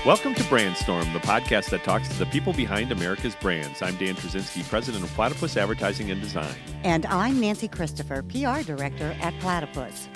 Welcome to Brandstorm, the podcast that talks to the people behind America's brands. I'm Dan Trzynski, president of Platypus Advertising and Design. And I'm Nancy Christopher, PR director at Platypus.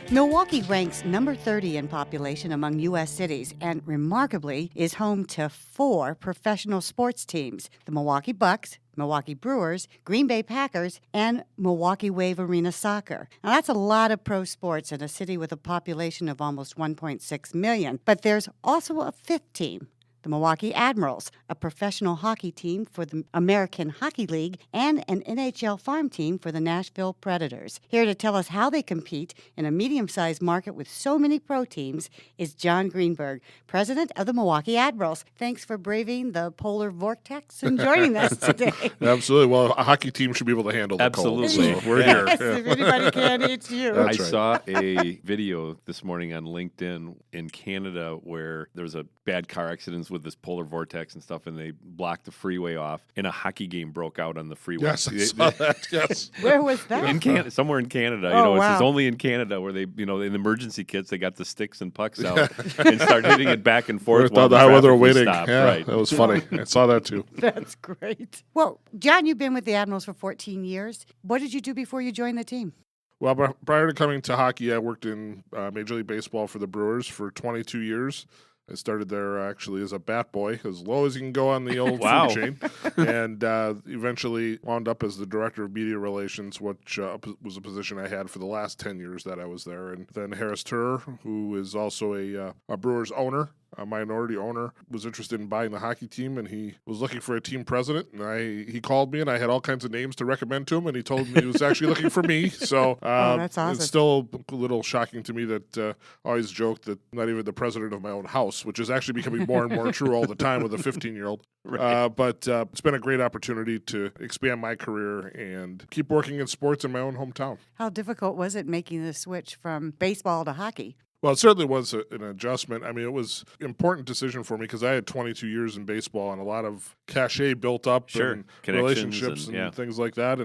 Milwaukee ranks number 30 in population among U.S. cities and, remarkably, is home to 4 professional sports teams, the Milwaukee Bucks, Milwaukee Brewers, Green Bay Packers, and Milwaukee Wave Arena Soccer. Now, that's a lot of pro sports in a city with a population of almost 1.6 million. But there's also a 5th team, the Milwaukee Admirals, a professional hockey team for the American Hockey League, and an NHL farm team for the Nashville Predators. Here to tell us how they compete in a medium-sized market with so many pro teams is Jon Greenberg, president of the Milwaukee Admirals. Thanks for braving the polar vortex and joining us today. Absolutely. Well, a hockey team should be able to handle the cold. So we're here. Yes, if anybody can, it's you. I saw a video this morning on LinkedIn in Canada where there was a bad car accident with this polar vortex and stuff, and they blocked the freeway off, and a hockey game broke out on the freeway. Yes, I saw that. Yes. Where was that? In Canada, somewhere in Canada. Oh, wow. It's only in Canada where they, in emergency kits, they got the sticks and pucks out and start hitting it back and forth while the while they're traffic waiting. stopped. Yeah, Right. that was funny. I saw that too. That's great. Well, Jon, you've been with the Admirals for 14 years. What did you do before you joined the team? Well, prior to coming to hockey, I worked in Major League Baseball for the Brewers for 22 years. I started there actually as a bat boy, as low as you can go on the old Wow. food chain, and eventually wound up as the director of media relations, which was a position I had for the last 10 years that I was there. And then Harris Turer, who is also a Brewers owner, a minority owner, was interested in buying the hockey team, and he was looking for a team president. And he called me, and I had all kinds of names to recommend to him, and he told me he was actually looking for me. So that's awesome. It's still a little shocking to me that I always joke that I'm not even the president of my own house, which is actually becoming more and more true all the time with a 15-year-old. Right. But it's been a great opportunity to expand my career and keep working in sports in my own hometown. How difficult was it making the switch from baseball to hockey? Well, it certainly was an adjustment. I mean, it was an important decision for me because I had 22 years in baseball and a lot of cachet built up and relationships and things like that.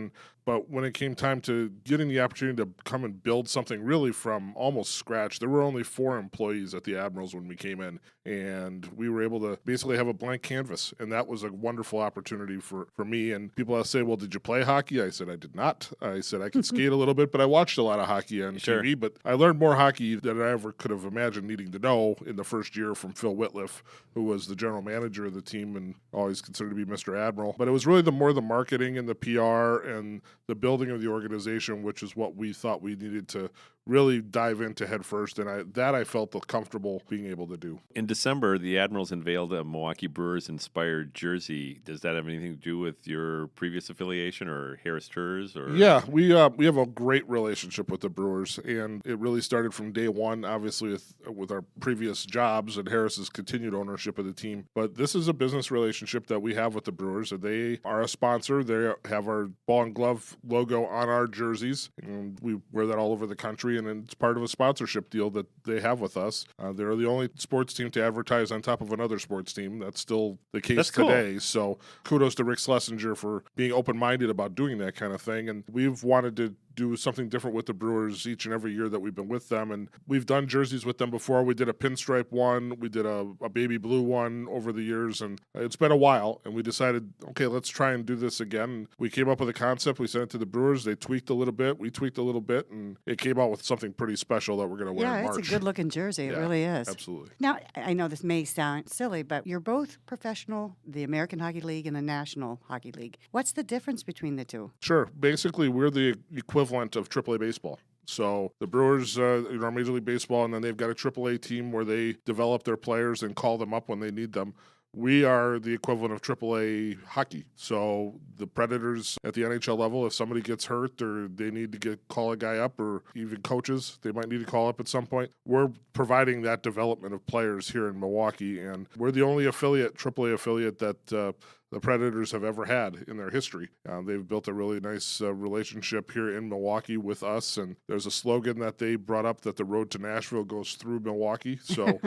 But when it came time to getting the opportunity to come and build something really from almost scratch, there were only 4 employees at the Admirals when we came in, and we were able to basically have a blank canvas, and that was a wonderful opportunity for me. And people say, well, did you play hockey? I said, I did not. I said, I could skate a little bit, but I watched a lot of hockey on TV, but I learned more hockey than I ever could have imagined needing to know in the first year from Phil Whitliff, who was the general manager of the team and always considered to be Mr. Admiral. But it was really the marketing and the PR and the building of the organization, which is what we thought we needed to really dive into head first, and I felt comfortable being able to do. In December, the Admirals unveiled a Milwaukee Brewers-inspired jersey. Does that have anything to do with your previous affiliation or Harris Turers? Or? Yeah, we have a great relationship with the Brewers, and it really started from day one, obviously, with our previous jobs and Harris's continued ownership of the team. But this is a business relationship that we have with the Brewers. They are a sponsor. They have our ball and glove logo on our jerseys, and we wear that all over the country. And it's part of a sponsorship deal that they have with us. They're the only sports team to advertise on top of another sports team. That's still the case today. Cool. So kudos to Rick Schlesinger for being open-minded about doing that kind of thing. And we've wanted to do something different with the Brewers each and every year that we've been with them. And we've done jerseys with them before. We did a pinstripe one. We did a baby blue one over the years. And it's been a while. And we decided, okay, let's try and do this again. We came up with a concept. We sent it to the Brewers. They tweaked a little bit. We tweaked a little bit. And it came out with something pretty special that we're going to wear in March. Yeah, it's a good-looking jersey. It really is. Absolutely. Now, I know this may sound silly, but you're both professional, the American Hockey League and the National Hockey League. What's the difference between the two? Sure. Basically, we're the equivalent of AAA baseball. So the Brewers are Major League Baseball, and then they've got a AAA team where they develop their players and call them up when they need them. We are the equivalent of AAA hockey. So the Predators at the NHL level, if somebody gets hurt or they need to call a guy up, or even coaches, they might need to call up at some point. We're providing that development of players here in Milwaukee, and we're the only AAA affiliate that the Predators have ever had in their history. They've built a really nice relationship here in Milwaukee with us, and there's a slogan that they brought up that the road to Nashville goes through Milwaukee. So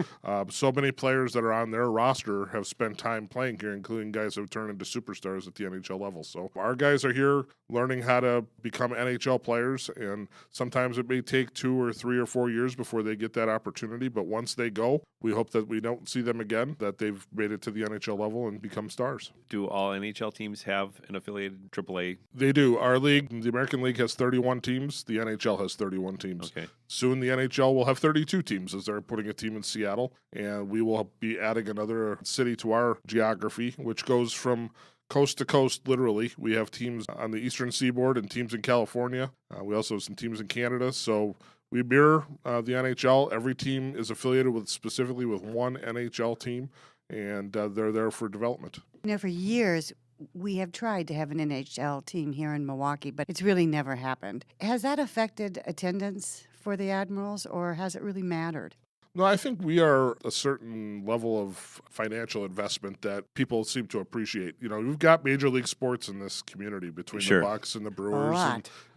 so many players that are on their roster have spent time playing here, including guys who have turned into superstars at the NHL level. So our guys are here learning how to become NHL players, and sometimes it may take 2 or 3 or 4 years before they get that opportunity, but once they go, we hope that we don't see them again, that they've made it to the NHL level and become stars. Do all NHL teams have an affiliated AAA? They do. Our league, the American League, has 31 teams. The NHL has 31 teams. Okay. Soon the NHL will have 32 teams, as they're putting a team in Seattle, and we will be adding another city to our geography, which goes from coast to coast, literally. We have teams on the eastern seaboard and teams in California. We also have some teams in Canada. So we mirror the NHL. Every team is affiliated specifically with one NHL team, and they're there for development. For years, we have tried to have an NHL team here in Milwaukee, but it's really never happened. Has that affected attendance for the Admirals, or has it really mattered? No, I think we are a certain level of financial investment that people seem to appreciate. We've got major league sports in this community between the Bucks and the Brewers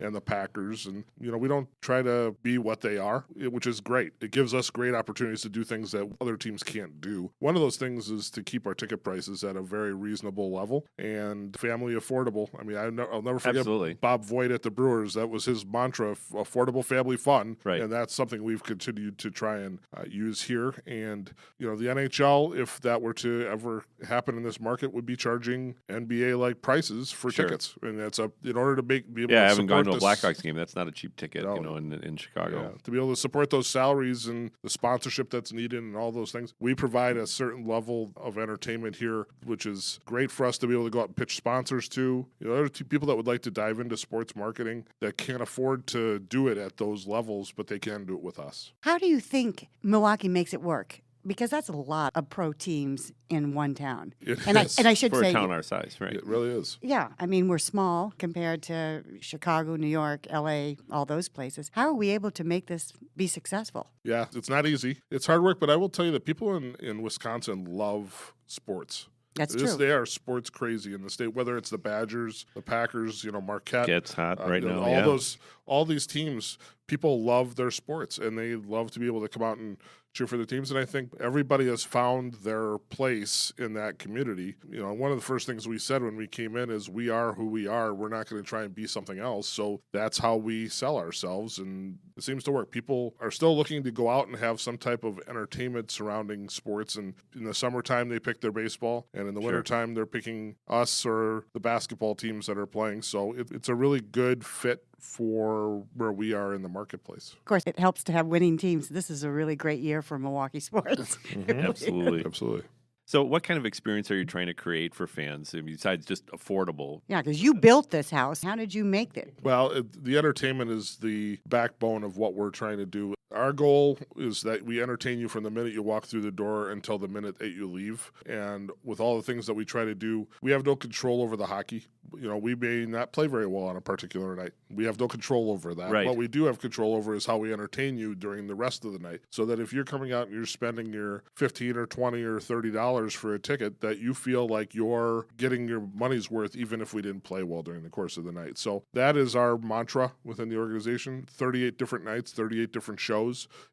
and the Packers. And, we don't try to be what they are, which is great. It gives us great opportunities to do things that other teams can't do. One of those things is to keep our ticket prices at a very reasonable level and family affordable. I mean, I'll never forget Bob Voigt at the Brewers. That was his mantra, affordable family fun. Right. And that's something we've continued to try and use here. And the NHL, if that were to ever happen in this market, would be charging NBA like prices for tickets, and that's in order to be able to I haven't gone to a this Blackhawks game. That's not a cheap ticket, in Chicago. To be able to support those salaries and the sponsorship that's needed and all those things, we provide a certain level of entertainment here, which is great for us to be able to go out and pitch sponsors to. There are people that would like to dive into sports marketing that can't afford to do it at those levels, but they can do it with us. How do you think Milwaukee makes it work? Because that's a lot of pro teams in one town. I should say, for a town our size, right? It really is. Yeah. I mean, we're small compared to Chicago, New York, LA, all those places. How are we able to make this be successful? Yeah, it's not easy. It's hard work, but I will tell you that people in Wisconsin love sports. That's true. They are sports crazy in the state, whether it's the Badgers, the Packers, Marquette. Gets hot right now. All these teams, people love their sports, and they love to be able to come out and cheer for the teams. And I think everybody has found their place in that community. One of the first things we said when we came in is we are who we are. We're not going to try and be something else. So that's how we sell ourselves, and it seems to work. People are still looking to go out and have some type of entertainment surrounding sports. And in the summertime, they pick their baseball, and in the wintertime, they're picking us or the basketball teams that are playing. So it's a really good fit for where we are in the marketplace. Of course, it helps to have winning teams. This is a really great year for Milwaukee sports. Absolutely. So what kind of experience are you trying to create for fans besides just affordable? Yeah, because you built this house. How did you make it? Well, the entertainment is the backbone of what we're trying to do. Our goal is that we entertain you from the minute you walk through the door until the minute that you leave. And with all the things that we try to do, we have no control over the hockey. We may not play very well on a particular night. We have no control over that. Right. What we do have control over is how we entertain you during the rest of the night. So that if you're coming out and you're spending your $15 or $20 or $30 for a ticket, that you feel like you're getting your money's worth even if we didn't play well during the course of the night. So that is our mantra within the organization. 38 different nights, 38 different shows.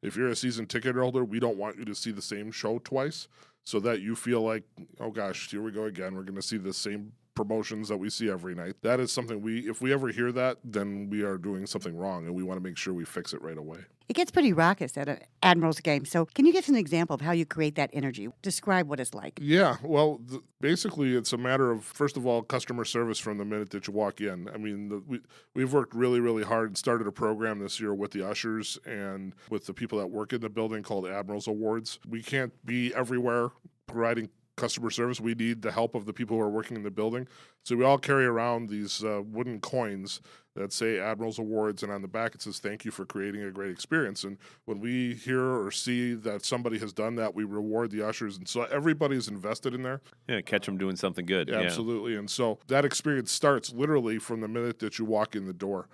If you're a season ticket holder, we don't want you to see the same show twice, so that you feel like, oh gosh, here we go again. We're going to see the same promotions that we see every night. That is something if we ever hear that, then we are doing something wrong, and we want to make sure we fix it right away. It gets pretty raucous at an Admirals game. So can you give us an example of how you create that energy? Describe what it's like. Yeah, well, basically it's a matter of, first of all, customer service from the minute that you walk in. I mean, we've worked really, really hard and started a program this year with the ushers and with the people that work in the building called Admirals Awards. We can't be everywhere providing customer service. We need the help of the people who are working in the building. So we all carry around these wooden coins that say Admirals Awards, and on the back it says, thank you for creating a great experience. And when we hear or see that somebody has done that, we reward the ushers. And so everybody's invested in there. Yeah, catch them doing something good. Yeah, absolutely. And so that experience starts literally from the minute that you walk in the door.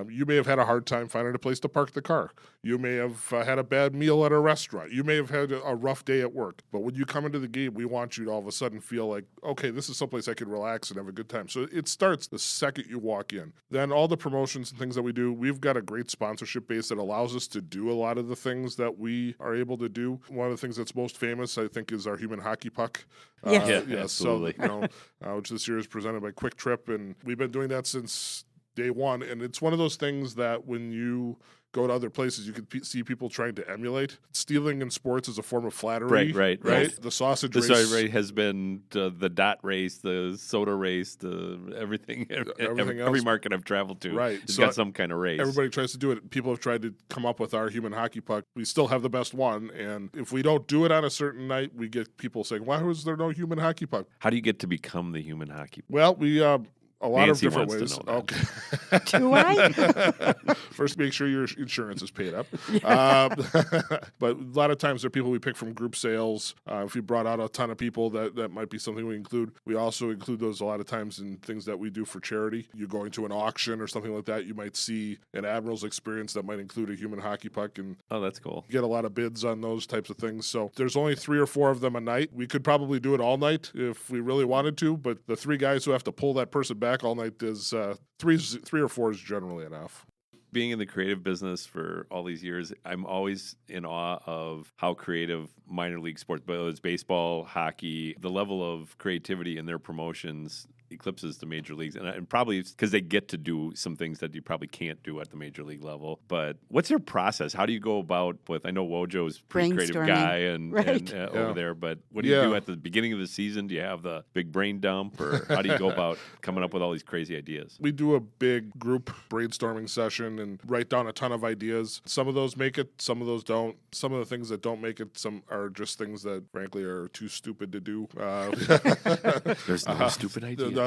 You may have had a hard time finding a place to park the car. You may have had a bad meal at a restaurant. You may have had a rough day at work. But when you come into the game, we want you to all of a sudden feel like, okay, this is someplace I can relax and have a good time. So it starts the second you walk in. Then all the promotions and things that we do, we've got a great sponsorship base that allows us to do a lot of the things that we are able to do. One of the things that's most famous, I think, is our human hockey puck. Absolutely. So, which this year is presented by Quick Trip, and we've been doing that since day one. And it's one of those things that when you go to other places, you can see people trying to emulate. Stealing in sports is a form of flattery. Right. The sausage race has been the dot race, the soda race, the everything. Every market I've traveled to has got some kind of race. Everybody tries to do it. People have tried to come up with our human hockey puck. We still have the best one, and if we don't do it on a certain night, we get people saying, "Why was there no human hockey puck?" How do you get to become the human hocky puck? Well, we a lot Nancy of different wants ways. to know Okay. Do I? First, make sure your insurance is paid up. But a lot of times, there are people we pick from group sales. If we brought out a ton of people, that might be something we include. We also include those a lot of times in things that we do for charity. You're going to an auction or something like that, you might see an Admirals experience that might include a human hockey puck, and Oh, that's cool. get a lot of bids on those types of things. So there's only 3 or 4 of them a night. We could probably do it all night if we really wanted to, but the 3 guys who have to pull that person back all night is 3 or 4 is generally enough. Being in the creative business for all these years, I'm always in awe of how creative minor league sports, whether it's baseball, hockey, the level of creativity in their promotions eclipses the major leagues, and probably because they get to do some things that you probably can't do at the major league level. But what's your process? How do you go about with? I know Wojo's a pretty creative guy and over there, but what do you do at the beginning of the season? Do you have the big brain dump, or how do you go about coming up with all these crazy ideas? We do a big group brainstorming session and write down a ton of ideas. Some of those make it, some of those don't. Some of the things that don't make it, some are just things that frankly are too stupid to do. There's no stupid ideas.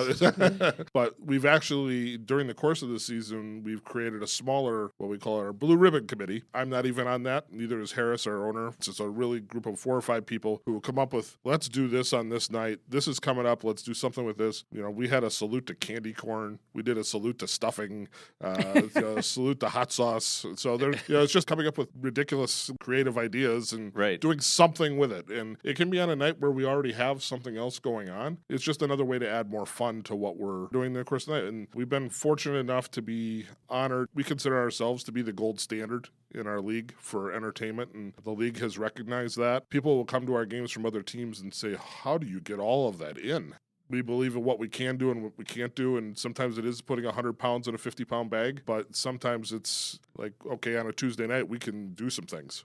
But we've actually, during the course of the season, we've created a smaller, what we call our Blue Ribbon Committee. I'm not even on that. Neither is Harris, our owner. It's just a really group of 4 or 5 people who will come up with, let's do this on this night. This is coming up. Let's do something with this. We had a salute to candy corn. We did a salute to stuffing, a salute to hot sauce. So it's just coming up with ridiculous creative ideas and doing something with it. And it can be on a night where we already have something else going on. It's just another way to add more fun to what we're doing the course of the night. And we've been fortunate enough to be honored. We consider ourselves to be the gold standard in our league for entertainment, and the league has recognized that. People will come to our games from other teams and say, how do you get all of that in? We believe in what we can do and what we can't do, and sometimes it is putting 100 pounds in a 50-pound bag, but sometimes it's like, okay, on a Tuesday night, we can do some things,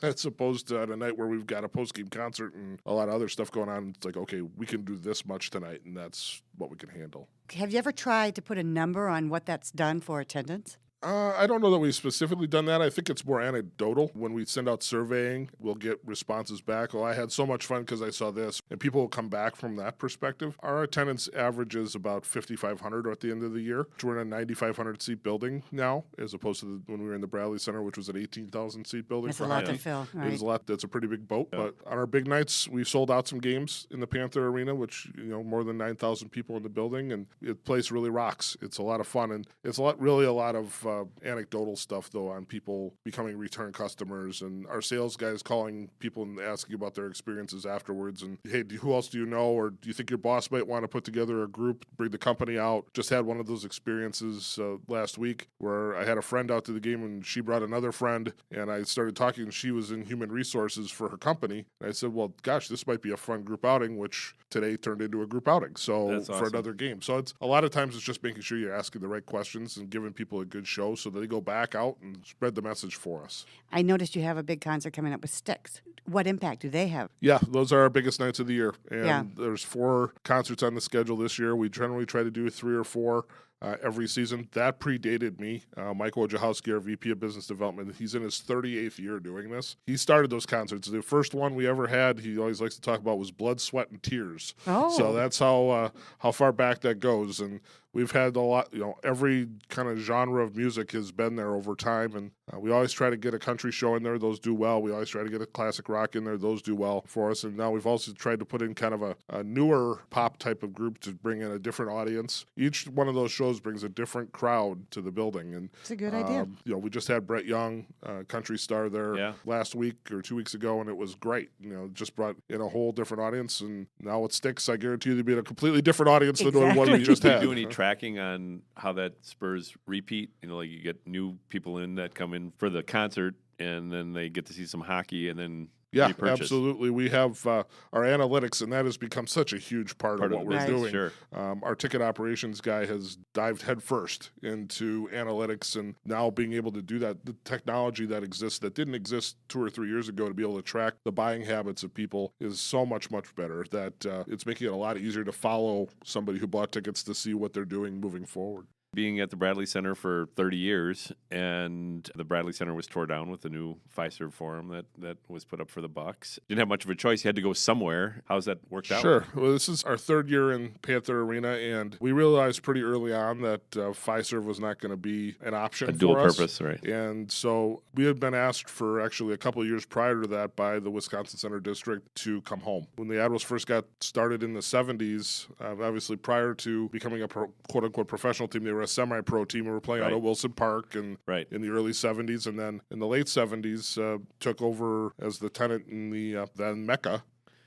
as opposed to on a night where we've got a post-game concert and a lot of other stuff going on. It's like, okay, we can do this much tonight, and that's what we can handle. Have you ever tried to put a number on what that's done for attendance? I don't know that we've specifically done that. I think it's more anecdotal. When we send out surveying, we'll get responses back. Oh, I had so much fun because I saw this. And people will come back from that perspective. Our attendance averages about 5,500 at the end of the year. We're in a 9,500 seat building now, as opposed to when we were in the Bradley Center, which was an 18,000 seat building. That's a lot to fill, right? It is a lot. That's a pretty big boat. Yeah. But on our big nights, we've sold out some games in the Panther Arena, which, more than 9,000 people in the building. And the place really rocks. It's a lot of fun. And it's really a lot of anecdotal stuff, though, on people becoming return customers, and our sales guys calling people and asking about their experiences afterwards. And, hey, who else do you know, or do you think your boss might want to put together a group, bring the company out? Just had one of those experiences last week where I had a friend out to the game, and she brought another friend, and I started talking, and she was in human resources for her company. And I said, well, gosh, this might be a fun group outing, which today turned into a group outing. So that's awesome. For another game. So it's a lot of times it's just making sure you're asking the right questions and giving people a good show so they go back out and spread the message for us. I noticed you have a big concert coming up with Styx. What impact do they have? Yeah, those are our biggest nights of the year. And there's 4 concerts on the schedule this year. We generally try to do 3 or 4 every season. That predated me. Mike Wojciechowski, our VP of Business Development, he's in his 38th year doing this. He started those concerts. The first one we ever had, he always likes to talk about, was Blood, Sweat, and Tears. Oh. So that's how far back that goes. And we've had a lot, every kind of genre of music has been there over time. And we always try to get a country show in there. Those do well. We always try to get a classic rock in there. Those do well for us. And now we've also tried to put in kind of a newer pop type of group to bring in a different audience. Each one of those shows brings a different crowd to the building. And it's a good idea. We just had Brett Young, country star there last week or 2 weeks ago, and it was great. Just brought in a whole different audience. And now with Styx, I guarantee you there'll be a completely different audience than the one we just had. Do any tracking on how that spurs repeat? Like you get new people in that come in for the concert, and then they get to see some hockey, and then repurchase. Absolutely. We have our analytics, and that has become such a huge part of what we're doing. Sure. Our ticket operations guy has dived headfirst into analytics, and now being able to do that, the technology that exists that didn't exist 2 or 3 years ago to be able to track the buying habits of people is so much, much better that it's making it a lot easier to follow somebody who bought tickets to see what they're doing moving forward. Being at the Bradley Center for 30 years, and the Bradley Center was tore down with the new Fiserv Forum that was put up for the Bucks. Didn't have much of a choice. You had to go somewhere. How's that worked out? Sure. Well, this is our 3rd year in Panther Arena, and we realized pretty early on that Fiserv was not going to be an option for us. A dual purpose, right. And so we had been asked for actually a couple of years prior to that by the Wisconsin Center District to come home. When the Admirals first got started in the 70s, obviously prior to becoming a quote-unquote professional team, they were a semi-pro team. We were playing out at Wilson Park in the early 70s, and then in the late 70s took over as the tenant in the then Mecca,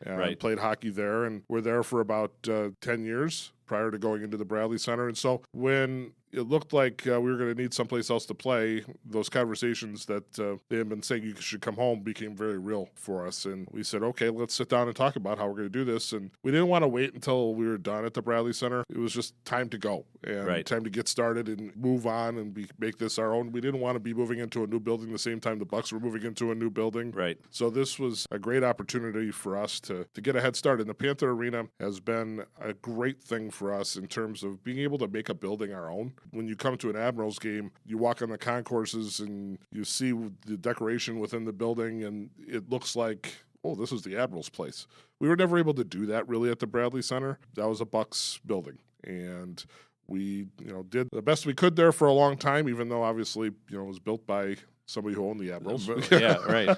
and played hockey there, and were there for about 10 years prior to going into the Bradley Center. And so when it looked like we were going to need someplace else to play, those conversations that they had been saying you should come home became very real for us. And we said, okay, let's sit down and talk about how we're going to do this. And we didn't want to wait until we were done at the Bradley Center. It was just time to go and time to get started and move on and make this our own. We didn't want to be moving into a new building the same time the Bucks were moving into a new building. Right. So this was a great opportunity for us to get a head start. And the Panther Arena has been a great thing for us in terms of being able to make a building our own. When you come to an Admirals game, you walk on the concourses and you see the decoration within the building, and it looks like, oh, this is the Admirals place. We were never able to do that really at the Bradley Center. That was a Bucks building, and we did the best we could there for a long time, even though obviously it was built by somebody who owned the Admirals. Yeah, right.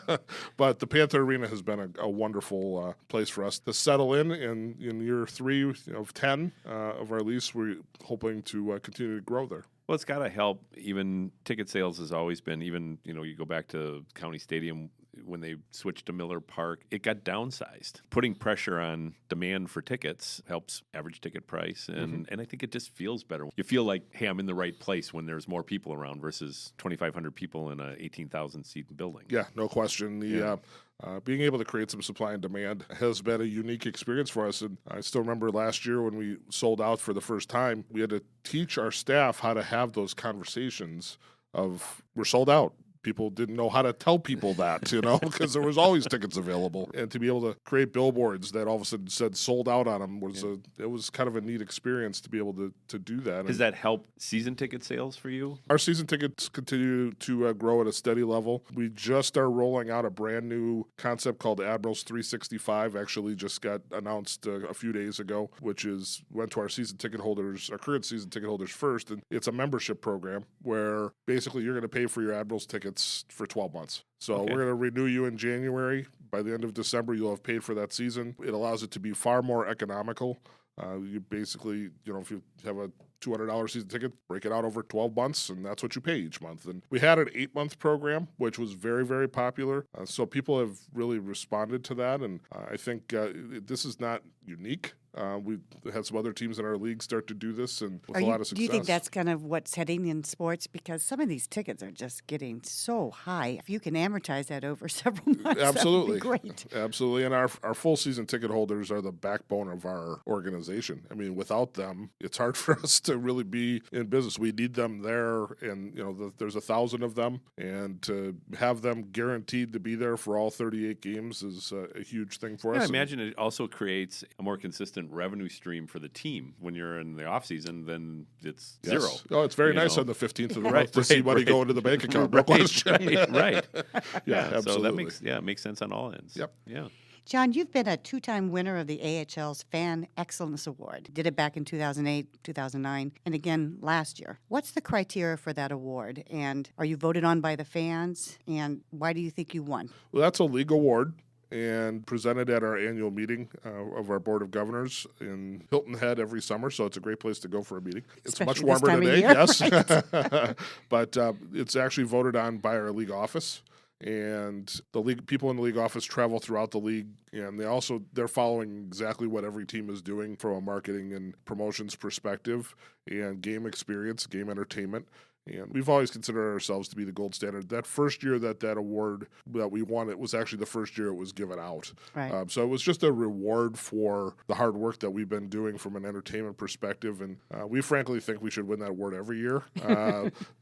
But the Panther Arena has been a wonderful place for us to settle in year 3 of 10 of our lease. We're hoping to continue to grow there. Well, it's got to help. Even ticket sales has always been, you go back to County Stadium when they switched to Miller Park, it got downsized. Putting pressure on demand for tickets helps average ticket price, and I think it just feels better. You feel like, hey, I'm in the right place when there's more people around versus 2,500 people in a 18,000-seat building. Yeah, no question. Being able to create some supply and demand has been a unique experience for us. And I still remember last year when we sold out for the first time, we had to teach our staff how to have those conversations of, we're sold out. People didn't know how to tell people that, because there was always tickets available. And to be able to create billboards that all of a sudden said sold out on them it was kind of a neat experience to be able to do that. Does that help season ticket sales for you? Our season tickets continue to grow at a steady level. We just are rolling out a brand new concept called Admirals 365. Actually just got announced a few days ago, which went to our season ticket holders, our current season ticket holders first. And it's a membership program where basically you're going to pay for your Admirals tickets for 12 months. So we're going to renew you in January. By the end of December, you'll have paid for that season. It allows it to be far more economical. You basically, if you have a $200 season ticket, break it out over 12 months, and that's what you pay each month. And we had an 8-month program, which was very, very popular. So people have really responded to that, and I think this is not unique. We had some other teams in our league start to do this, and with a lot of success. Do you think that's kind of what's heading in sports? Because some of these tickets are just getting so high. If you can amortize that over several months, absolutely, that would be great. Absolutely. And our full season ticket holders are the backbone of our organization. I mean, without them, it's hard for us to really be in business. We need them there, and there's 1,000 of them, and to have them guaranteed to be there for all 38 games is a huge thing for us. I imagine it also creates a more consistent revenue stream for the team. When you're in the off season, then it's zero. Oh, it's very nice on the 15th of the month to see money go into the bank account. No question. Right. Yeah, absolutely. So that makes sense on all ends. Yep. Yeah. Jon, you've been a 2-time winner of the AHL's Fan Excellence Award. Did it back in 2008, 2009, and again last year. What's the criteria for that award? And are you voted on by the fans? And why do you think you won? Well, that's a league award and presented at our annual meeting of our Board of Governors in Hilton Head every summer, so it's a great place to go for a meeting. It's Especially much this warmer time of today, year, yes. But it's actually voted on by our league office. And the league people in the league office travel throughout the league, and they're following exactly what every team is doing from a marketing and promotions perspective and game experience, game entertainment. And we've always considered ourselves to be the gold standard. That first year that award that we won, it was actually the first year it was given out. Right. So it was just a reward for the hard work that we've been doing from an entertainment perspective. And we frankly think we should win that award every year.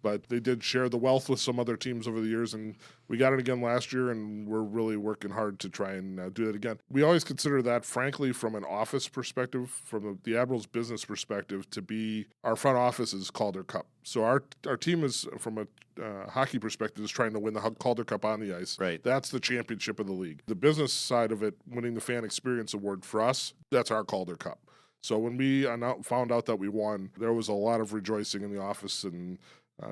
But they did share the wealth with some other teams over the years, and we got it again last year, and we're really working hard to try and do it again. We always consider that, frankly, from an office perspective, from the Admirals business perspective, to be our front office is Calder Cup. So our team is, from a hockey perspective, is trying to win the Calder Cup on the ice. Right. That's the championship of the league. The business side of it, winning the Fan Experience Award for us, that's our Calder Cup. So when we found out that we won, there was a lot of rejoicing in the office, and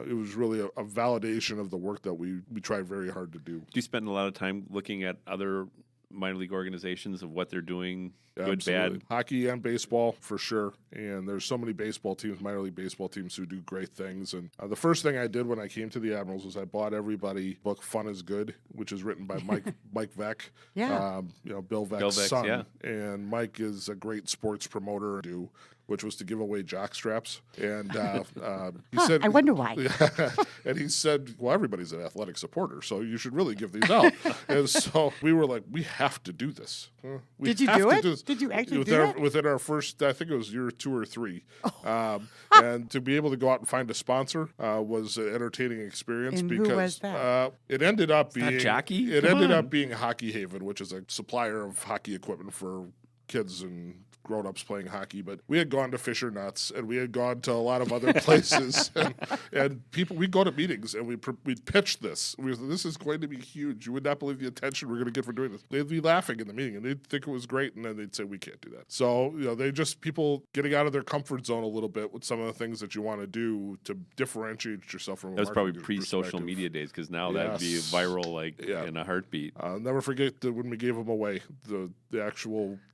it was really a validation of the work that we tried very hard to do. Do you spend a lot of time looking at other minor league organizations of what they're doing, good, Absolutely. bad? Hockey and baseball, for sure. And there's so many baseball teams, minor league baseball teams, who do great things. And the first thing I did when I came to the Admirals was I bought everybody book Fun is Good, which is written by Mike Veck. Yeah. Bill Veck's son. Yeah. And Mike is a great sports promoter, which was to give away jock straps. And he said, I wonder why. and he said, well, everybody's an athletic supporter, so you should really give these out. And so we were like, we have to do this. Did you do it? Did you actually do that? Within our first, I think it was year 2 or 3. And to be able to go out and find a sponsor was an entertaining experience. And because who was that? It ended up being Jockey? It ended up being Hockey Haven, which is a supplier of hockey equipment for kids and grown-ups playing hockey. But we had gone to Fisher Nuts, and we had gone to a lot of other places, and people, we'd go to meetings, and we'd pitch this. This is going to be huge. You would not believe the attention we're going to get for doing this. They'd be laughing in the meeting, and they'd think it was great, and then they'd say, we can't do that. So, people getting out of their comfort zone a little bit with some of the things that you want to do to differentiate yourself from a That was probably marketing pre-social perspective. media days, because now that'd be viral in a heartbeat. I'll never forget that when we gave them away, the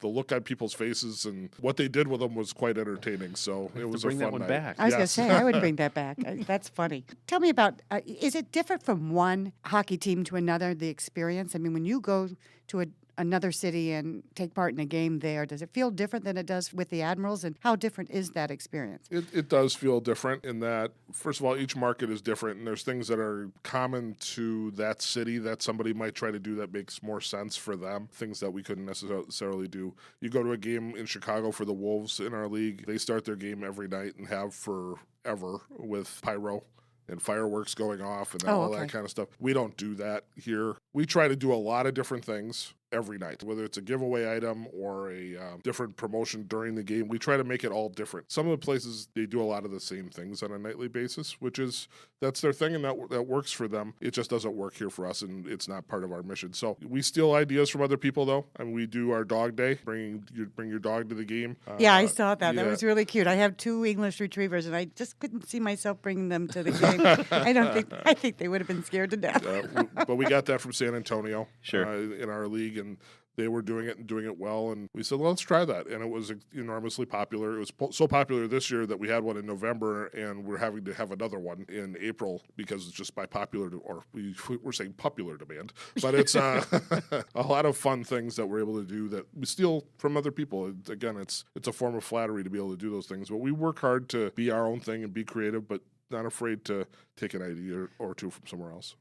look on people's faces and what they did with them was quite entertaining. So it was a bring fun that one night. back. I was going to say, I would bring that back. That's funny. Tell me about, is it different from one hockey team to another, the experience? I mean, when you go to another city and take part in a game there, does it feel different than it does with the Admirals? And how different is that experience? It does feel different in that, first of all, each market is different, and there's things that are common to that city that somebody might try to do that makes more sense for them, things that we couldn't necessarily do. You go to a game in Chicago for the Wolves in our league, they start their game every night and have forever with pyro and fireworks going off and all that kind of stuff. We don't do that here. We try to do a lot of different things every night, whether it's a giveaway item or a different promotion during the game. We try to make it all different. Some of the places, they do a lot of the same things on a nightly basis, that's their thing, and that works for them. It just doesn't work here for us, and it's not part of our mission. So we steal ideas from other people, though, and we do our dog day, bring your dog to the game. Yeah, I saw that. Yeah. That was really cute. I have 2 English retrievers, and I just couldn't see myself bringing them to the game. I think they would have been scared to death. But we got that from San Antonio, Sure. In our league, and they were doing it well, and we said, well, let's try that, and it was enormously popular. It was so popular this year that we had one in November, and we're having to have another one in April because it's just by we're saying popular demand, but it's a lot of fun things that we're able to do that we steal from other people. Again, it's a form of flattery to be able to do those things, but we work hard to be our own thing and be creative, but not afraid to take an idea or two from somewhere else.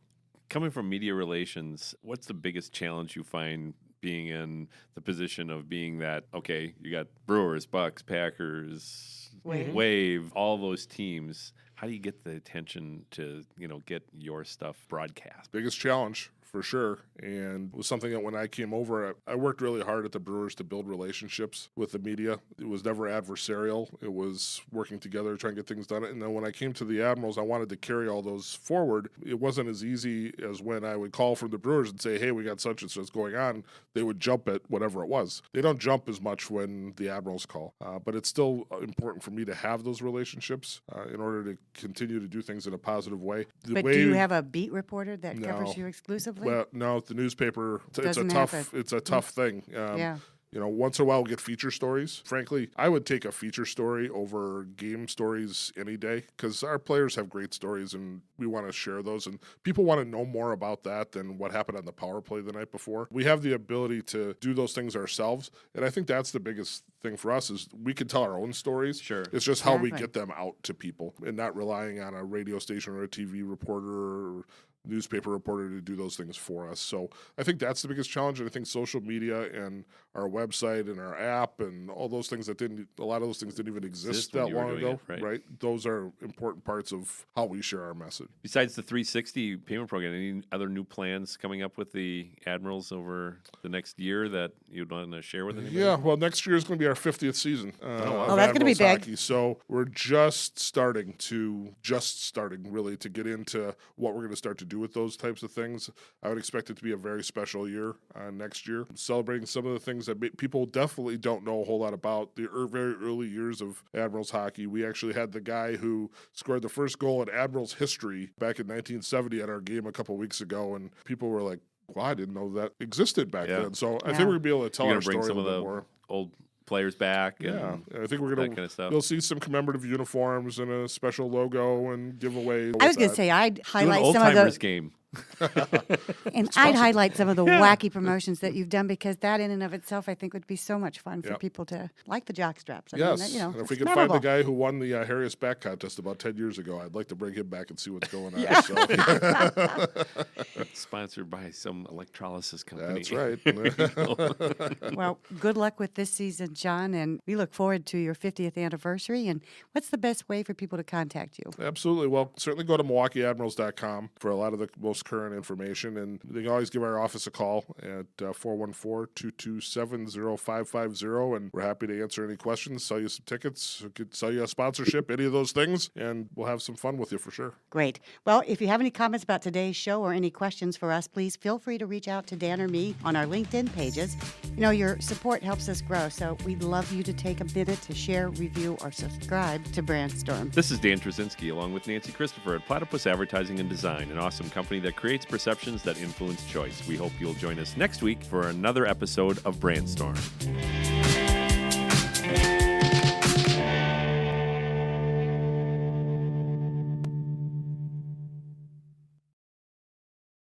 Coming from media relations, what's the biggest challenge you find being in the position of being that, okay, you got Brewers, Bucks, Packers, Wave, all those teams. How do you get the attention to, get your stuff broadcast? Biggest challenge for sure. And it was something that when I came over, I worked really hard at the Brewers to build relationships with the media. It was never adversarial. It was working together, trying to get things done. And then when I came to the Admirals, I wanted to carry all those forward. It wasn't as easy as when I would call from the Brewers and say, hey, we got such and such going on. They would jump at whatever it was. They don't jump as much when the Admirals call. But it's still important for me to have those relationships in order to continue to do things in a positive way. Do you have a beat reporter that covers you exclusively? Well, no, the newspaper, it's a tough thing. Yeah. Once in a while we'll get feature stories. Frankly, I would take a feature story over game stories any day because our players have great stories and we want to share those. And people want to know more about that than what happened on the power play the night before. We have the ability to do those things ourselves. And I think that's the biggest thing for us is we can tell our own stories. Sure. It's just how we get them out to people and not relying on a radio station or a TV reporter or newspaper reporter to do those things for us. So I think that's the biggest challenge. And I think social media and our website and our app and all those things a lot of those things didn't even exist that long ago, right? Those are important parts of how we share our message. Besides the 360 payment program, any other new plans coming up with the Admirals over the next year that you'd want to share with anybody? Yeah, well, next year is going to be our 50th season. That's going to be big. Hockey. So we're just starting really to get into what we're going to start to do with those types of things. I would expect it to be a very special year next year, celebrating some of the things that people definitely don't know a whole lot about. The very early years of Admirals hockey, we actually had the guy who scored the first goal in Admirals history back in 1970 at our game a couple weeks ago, and people were like, well, I didn't know that existed back then. So I think we're going to be able to tell our story a little bit more. Old players back. And I think we're going to, kind of stuff. You'll see some commemorative uniforms and a special logo and giveaway. I was going to say, I'd highlight some of the game. And I'd highlight some of the wacky promotions that you've done because that in and of itself, I think, would be so much fun for people to like the jock straps. I mean, and if we can find the guy who won the Harrius Back contest about 10 years ago, I'd like to bring him back and see what's going on. So. Sponsored by some electrolysis company. That's right. Well, good luck with this season, Jon, and we look forward to your 50th anniversary. And what's the best way for people to contact you? Absolutely. Well, certainly go to MilwaukeeAdmirals.com for a lot of the most current information, and they can always give our office a call at 414-227-0550, and we're happy to answer any questions, sell you some tickets, sell you a sponsorship, any of those things, and we'll have some fun with you for sure. Great. Well, if you have any comments about today's show or any questions for us, please feel free to reach out to Dan or me on our LinkedIn pages. Your support helps us grow, so we'd love you to take a minute to share, review, or subscribe to Brandstorm. This is Dan Trzynski along with Nancy Christopher at Platypus Advertising and Design, an awesome company that creates perceptions that influence choice. We hope you'll join us next week for another episode of Brandstorm.